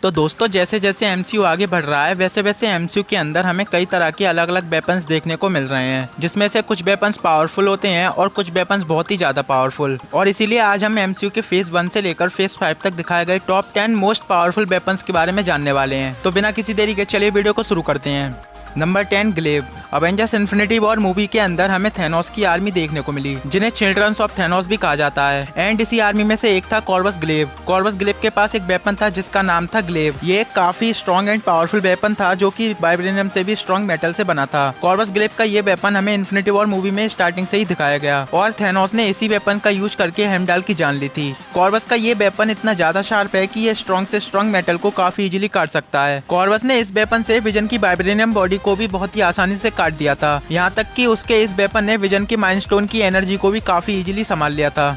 तो दोस्तों जैसे जैसे एमसीयू आगे बढ़ रहा है वैसे वैसे एमसीयू के अंदर हमें कई तरह के अलग अलग वेपन्स देखने को मिल रहे हैं, जिसमें से कुछ वेपन्स पावरफुल होते हैं और कुछ वेपन्स बहुत ही ज्यादा पावरफुल। और इसीलिए आज हम एमसीयू के फेज 1 से लेकर फेज 5 तक दिखाए गए टॉप 10 मोस्ट पावरफुल वेपन्स के बारे में जानने वाले हैं। तो बिना किसी देरी के चलिए वीडियो को शुरू करते हैं। Number 10 glaive. Avengers Infinity War movie के अंदर हमें थैनोस की आर्मी देखने को मिली, जिन्हें चिल्ड्रंस ऑफ थैनोस भी कहा जाता है। एंड इसी आर्मी में से एक था कॉर्वस ग्लेव। कॉर्वस ग्लेव के पास एक वेपन था जिसका नाम था ग्लेव। ये एक काफी स्ट्रॉन्ग एंड पावरफुल वेपन था जो कि वाइब्रेनियम से भी स्ट्रॉन्ग मेटल से बना था। कॉर्वस ग्लेव का ये वेपन हमें इन्फिनिटी वॉर मूवी में स्टार्टिंग से ही दिखाया गया और थैनोस ने इसी वेपन का यूज करके हेमडाल की जान ली थी। कॉर्वस का ये वेपन इतना ज्यादा शार्प है कि ये स्ट्रॉन्ग से स्ट्रॉन्ग मेटल को काफी इजीली काट सकता है। कॉर्वस ने इस वेपन से विजन की वाइब्रेनियम बॉडी को भी बहुत ही आसानी से काट दिया था, यहाँ तक कि उसके इस वेपन ने विजन की माइंड स्टोन की एनर्जी को भी काफी इजीली संभाल लिया था।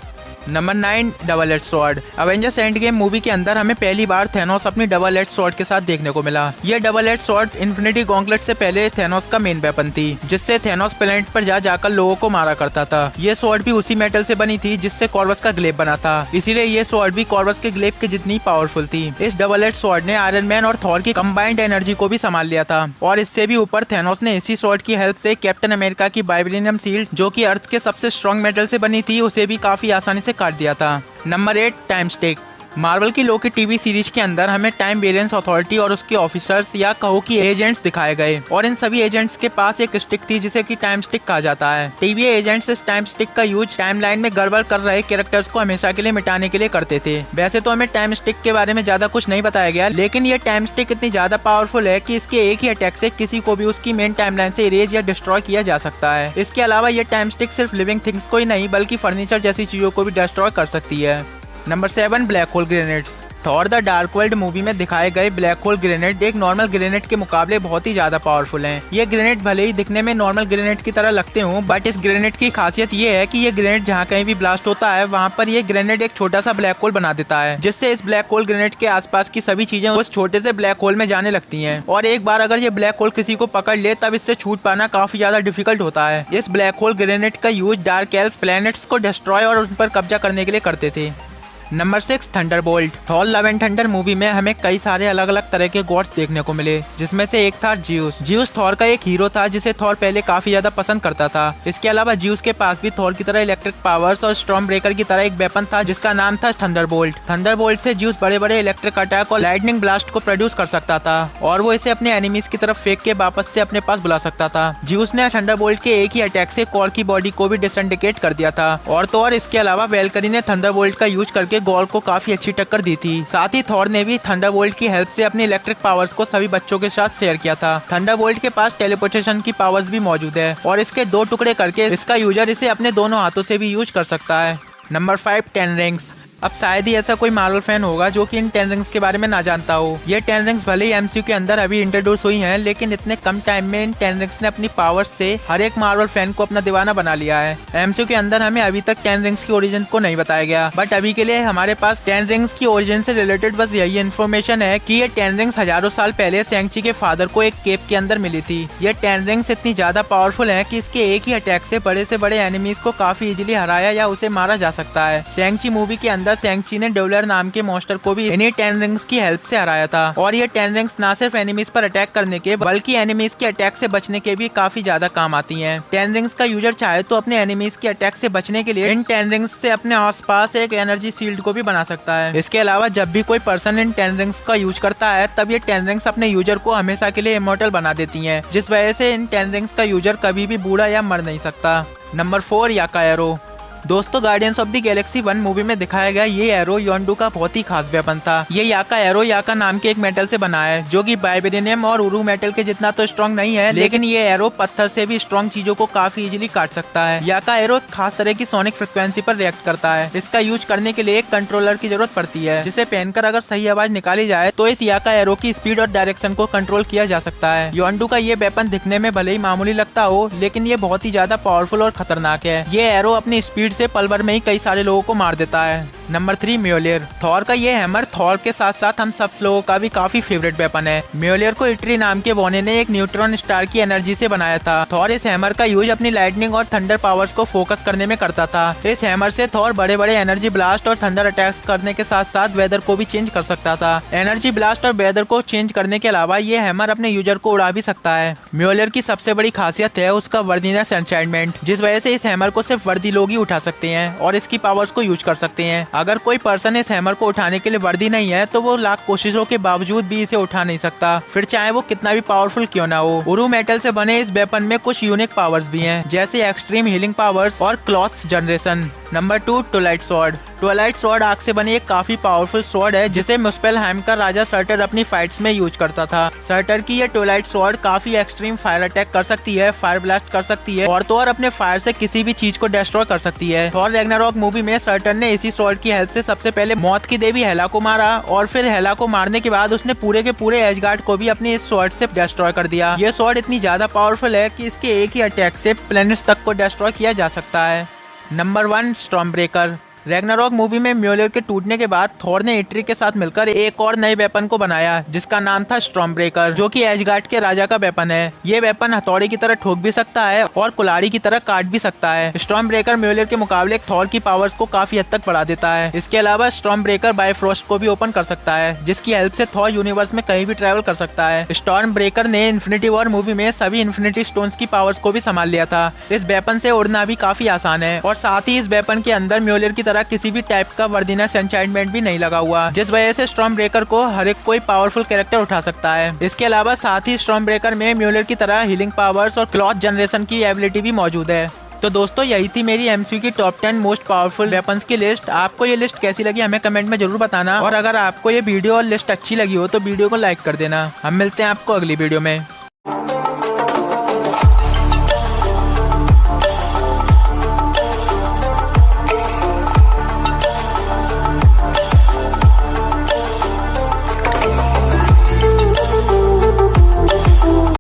Number 9 double edge sword. Avengers end game movie के अंदर हमें पहली बार थैनोस अपनी डबल एज स्वॉर्ड के साथ देखने को मिला। ये double edge sword infinity gauntlet से पहले थैनोस का मेन वेपन थी, जिससे थैनोस प्लेनेट पर जाकर लोगों को मारा करता था। ये स्वॉर्ड भी उसी मेटल से बनी थी जिससे कॉर्वस का ग्लेव बना था, इसीलिए ये स्वॉर्ड भी कॉर्वस के ग्लेव के जितनी पावरफुल थी। इस डबल एज स्वॉर्ड ने आयरन मैन और थॉर की कंबाइंड एनर्जी को भी संभाल लिया था और इससे भी ऊपर थैनोस ने इसी स्वॉर्ड की हेल्प से कैप्टन अमेरिका की वाइब्रेनियम शील्ड, जो कि अर्थ के सबसे स्ट्रॉन्ग मेटल से बनी थी, उसे भी काफी आसानी से काट दिया था। Number 8 time stick. मार्वल की लोकी टीवी सीरीज के अंदर हमें टाइम वेरिएंस अथॉरिटी और उसके ऑफिसर्स या कहो कि एजेंट्स दिखाए गए और इन सभी एजेंट्स के पास एक स्टिक थी जिसे कि टाइम स्टिक कहा जाता है। टीवी एजेंट्स इस टाइम स्टिक का यूज टाइमलाइन में गड़बड़ कर रहे कैरेक्टर्स को हमेशा के लिए मिटाने के लिए करते थे। वैसे तो हमें टाइम स्टिक के बारे में ज्यादा कुछ नहीं बताया गया, लेकिन ये टाइम स्टिक इतनी ज्यादा पावरफुल है कि इसके एक ही अटैक से किसी को भी उसकी मेन टाइमलाइन से इरेज या डिस्ट्रॉय किया जा सकता है। इसके अलावा ये टाइम स्टिक सिर्फ लिविंग थिंग्स को ही नहीं बल्कि फर्नीचर जैसी चीजों को भी डिस्ट्रॉय कर सकती है। Number 7 black hole grenades. Thor the dark world movie में दिखाए गए ब्लैक होल ग्रेनेड एक नॉर्मल ग्रेनेड के मुकाबले बहुत ही ज्यादा पावरफुल हैं। ये ग्रेनेड भले ही दिखने में नॉर्मल ग्रेनेड की तरह लगते हों, बट इस ग्रेनेड की खासियत ये है कि ये ग्रेनेड जहाँ कहीं भी ब्लास्ट होता है वहाँ पर ये ग्रेनेड एक छोटा सा ब्लैक होल बना देता है, जिससे इस ब्लैक होल ग्रेनेड के आसपास की सभी चीजें उस छोटे से ब्लैक होल में जाने लगती हैं। और एक बार अगर ये ब्लैक होल किसी को पकड़ ले तब इससे छूट पाना काफी ज्यादा डिफिकल्ट होता है। इस ब्लैक होल ग्रेनेड का यूज डार्क एल्फ प्लैनेट्स को डिस्ट्रॉय और उन पर कब्जा करने के लिए करते थे। Number 6 Thunderbolt. Thor love and thunder movie में हमें कई सारे अलग अलग तरह के गॉड्स देखने को मिले, जिसमें से एक था ज्यूस। ज्यूस थॉर का एक हीरो था जिसे थॉर पहले काफी ज्यादा पसंद करता था। इसके अलावा ज्यूस के पास भी थॉर की तरह इलेक्ट्रिक पावर्स और स्टॉर्म ब्रेकर की तरह एक वेपन था जिसका नाम था थंडरबोल्ट। थंडरबोल्ट से ज्यूस बड़े बड़े इलेक्ट्रिक अटैक और लाइटनिंग ब्लास्ट को प्रोड्यूस कर सकता था और वो इसे अपने एनिमीज की तरफ फेंक के वापस से अपने पास बुला सकता था। ज्यूस ने थंडरबोल्ट के एक ही अटैक से कॉर की बॉडी को भी डिसइंटीग्रेट कर दिया था और थॉर इसके अलावा वेलकरी ने थंडरबोल्ट का यूज करके गॉर को काफी अच्छी टक्कर दी थी। साथ ही थॉर ने भी थंडरबोल्ट की हेल्प से अपने इलेक्ट्रिक पावर्स को सभी बच्चों के साथ शेयर किया था। थंडरबोल्ट के पास टेलीपोर्टेशन की पावर्स भी मौजूद है और इसके 2 टुकड़े करके इसका यूजर इसे अपने दोनों हाथों से भी यूज कर सकता है। Number 5 10 rings. अब शायद ही ऐसा कोई मार्वल फैन होगा जो कि इन 10 रिंग्स के बारे में ना जानता हो। ये 10 रिंग्स भले ही एमसीयू के अंदर अभी इंट्रोड्यूस हुई हैं, लेकिन इतने कम टाइम में इन 10 रिंग्स ने अपनी पावर्स से हर एक मार्वल फैन को अपना दीवाना बना लिया है। एमसीयू के अंदर हमें अभी तक 10 रिंग्स की ओरिजिन को नहीं बताया गया, बट अभी के लिए हमारे पास 10 रिंग्स की ओरिजिन से रिलेटेड बस यही इन्फॉर्मेशन है कि ये 10 रिंग्स हजारों साल पहले शैंग-ची के फादर को एक केव के अंदर मिली थी। ये 10 रिंग्स इतनी ज्यादा पावरफुल है कि इसके एक ही अटैक से बड़े एनिमीज को काफी इजीली हराया या उसे मारा जा सकता है। शैंग-ची मूवी के अंदर शैंग-ची ने नाम के मॉन्स्टर को भी इन्हीं 10 रिंग्स की हेल्प से हराया था और ये 10 रिंग्स ना सिर्फ एनिमीज पर अटैक करने के बल्कि एनिमीज के अटैक से बचने के भी काफी ज्यादा काम आती हैं। 10 रिंग्स का यूजर चाहे तो अपने एनिमीज के अटैक से बचने के लिए इन 10 रिंग्स से अपने आसपास एक एनर्जी शील्ड को भी बना सकता है। इसके अलावा जब भी कोई पर्सन इन 10 रिंग्स का यूज करता है तब ये 10 रिंग्स अपने यूजर को हमेशा के लिए इमॉर्टल बना देती हैं, जिस वजह से इन 10 रिंग्स का यूजर कभी भी बूढ़ा या मर नहीं सकता। नंबर 4 याका एरो। दोस्तों guardians of the Galaxy 1 movie में दिखाया गया ये एरो योंडू का बहुत ही खास वेपन था। ये याका एरो याका नाम के एक मेटल से बना है जो कि वाइब्रेनियम और उरू मेटल के जितना तो स्ट्रॉन्ग नहीं है, लेकिन ये एरो पत्थर से भी स्ट्रॉन्ग चीजों को काफी इजीली काट सकता है। याका एरो एक खास तरह की सोनिक फ्रिक्वेंसी पर रिएक्ट करता है। इसका यूज करने के लिए एक कंट्रोलर की जरूरत पड़ती है जिसे पहनकर अगर सही आवाज निकाली जाए तो इस याका एरो की स्पीड और डायरेक्शन को कंट्रोल किया जा सकता है। योंडू का ये वेपन दिखने में भले ही मामूली लगता हो, लेकिन ये बहुत ही ज्यादा पावरफुल और खतरनाक है। ये एरो अपनी स्पीड से पल भर में ही कई सारे लोगों को मार देता है। नंबर 3 म्योलियर। थॉर का ये हैमर थॉर के साथ साथ हम सब लोगों का भी काफी फेवरेट वेपन है। म्योलियर को इटरी नाम के बौने ने एक न्यूट्रॉन स्टार की एनर्जी से बनाया था। थॉर इस हैमर का यूज अपनी लाइटनिंग और थंडर पावर्स को फोकस करने में करता था। इस हैमर से थॉर बड़े बड़े एनर्जी ब्लास्ट और थंडर अटैक्स करने के साथ साथ वेदर को भी चेंज कर सकता था। एनर्जी ब्लास्ट और वेदर को चेंज करने के अलावा ये हैमर अपने यूजर को उड़ा भी सकता है। म्योलियर की सबसे बड़ी खासियत है उसका वर्दीनेस एन्चांटमेंट, जिस वजह से इस हैमर को सिर्फ वर्दी लोग ही उठा सकते हैं और इसकी पावर्स को यूज कर सकते हैं। अगर कोई पर्सन इस हैमर को उठाने के लिए वर्दी नहीं है तो वो लाख कोशिशों के बावजूद भी इसे उठा नहीं सकता, फिर चाहे वो कितना भी पावरफुल क्यों ना हो। उरू मेटल से बने इस वेपन में कुछ यूनिक पावर्स भी हैं, जैसे एक्सट्रीम हीलिंग पावर्स और clothes generation. Number 2 Twilight sword. Twilight sword आग से बनी एक काफी पावरफुल स्वॉर्ड है जिसे मुस्पेलहाइम का राजा सर्टर अपनी फाइट्स में यूज करता था। सर्टर की ये ट्वाइलाइट स्वॉर्ड काफी एक्सट्रीम फायर अटैक कर सकती है, फायर ब्लास्ट कर सकती है और तो और अपने फायर से किसी भी चीज को डिस्ट्रॉय कर सकती है। थॉर रैग्नारॉक मूवी में सर्टर ने इसी स्वॉर्ड की हेल्प से सबसे पहले मौत की देवी हेला को मारा और फिर हेला को मारने के बाद उसने पूरे के पूरे एजगार्ड को भी अपनी इस स्वॉर्ड से डिस्ट्रॉय कर दिया। ये स्वॉर्ड इतनी ज्यादा पावरफुल है कि इसके एक ही अटैक से प्लैनेट्स तक को डिस्ट्रॉय किया जा सकता है। Number 1 storm breaker. Ragnarok movie में म्योलियर के टूटने के बाद थॉर ने इटरी के साथ मिलकर एक और नए वेपन को बनाया जिसका नाम था स्टॉर्म ब्रेकर, जो कि एजगार्ड के राजा का वेपन है। ये वेपन हथौड़ी की तरह ठोक भी सकता है और कुल्हाड़ी की तरह काट भी सकता है। स्टॉर्म ब्रेकर म्योलियर के मुकाबले थॉर की पावर्स को काफी हद तक बढ़ा देता है। इसके अलावा स्टॉर्म ब्रेकर बायफ्रोस्ट को भी ओपन कर सकता है, जिसकी हेल्प से थॉर यूनिवर्स में कहीं भी ट्रेवल कर सकता है। स्टॉर्म ब्रेकर ने इन्फिनिटी वॉर मूवी में सभी इन्फिनिटी स्टोन्स की पावर्स को भी संभाल लिया था। इस वेपन से उड़ना भी काफी आसान है और साथ ही इस वेपन के अंदर म्योलियर की तरह किसी भी टाइप का वर्दीनेस एन्चांटमेंट भी नहीं लगा हुआ, जिस वजह से स्टॉर्म ब्रेकर को हर एक कोई पावरफुल कैरेक्टर उठा सकता है। इसके अलावा साथ ही स्टॉर्म ब्रेकर में म्योलियर की तरह हीलिंग पावर्स और क्लॉथ जनरेशन की एबिलिटी भी मौजूद है। तो दोस्तों यही थी मेरी एमसीयू की टॉप 10 मोस्ट पावरफुल वेपन्स की लिस्ट। आपको ये लिस्ट कैसी लगी हमें कमेंट में जरूर बताना और अगर आपको ये वीडियो और लिस्ट अच्छी लगी हो तो वीडियो को लाइक कर देना। हम मिलते हैं आपको अगली वीडियो में।